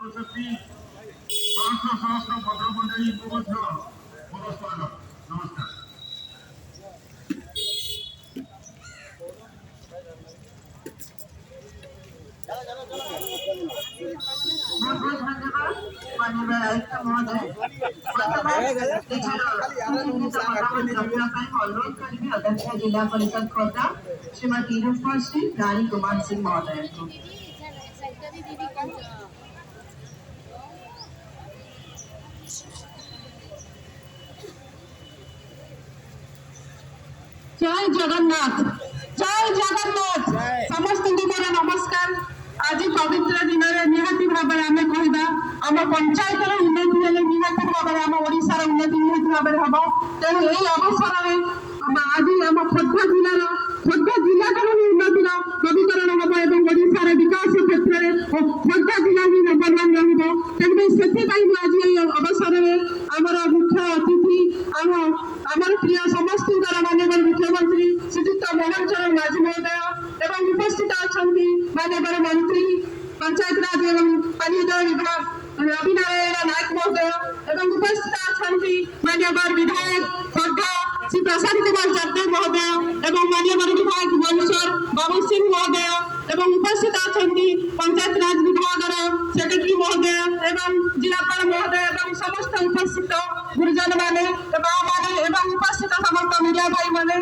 सहस्र सहस्र भद्रमंडली मोर स्वागत नमस्कार। बहुत बहुत धन्यवाद माननीय आयुक्त महोदय। अनुरोध करी अध्यक्ष जिला परिषद खोर्धा श्रीमती रूपश्री रानी कुमार सिंह महोदय को। जय जगन्नाथ, जय जगन्नाथ। समस्त को नमस्कार। आज पवित्र दिन में निहाती भाव आम कहवा आम पंचायत उन्नति हेल्ले निहाती भाव आम ओडार उन्नति निहाती भाव हम। तेणु यही अवसर में आज आम खोर्धा जिलार खोर्धा जिलाकर भी उन्नतिर नवीकरण हम और ओडार विकास क्षेत्र में खोर्धा जिला ही नंबर वन रही। आज ये अवसर में आमर मुख्य अतिथि आमर प्रिय समस्त माननीय मुख्यमंत्री श्रीजुक्त मोहन चरण माझी महोदय एवं उपस्थित अच्छा माननीय मंत्री पंचायत राज एवं पानी जल विभाग रवि नारायण नायक महोदय एवं उपस्थित अच्छा माननीय विधायक खोर्धा श्री प्रसाद कुमार चतुर महोदय एवं माननीय विधायक भुवनेश्वर बाबू सिंह महोदय एवं उपस्थित अच्छा पंचायत राज विभाग सेक्रेटरी महोदय एवं जिलापाल महोदय एवं समस्त उपस्थित गुरुजन माने उपस्थित समस्त मीडिया भाई माने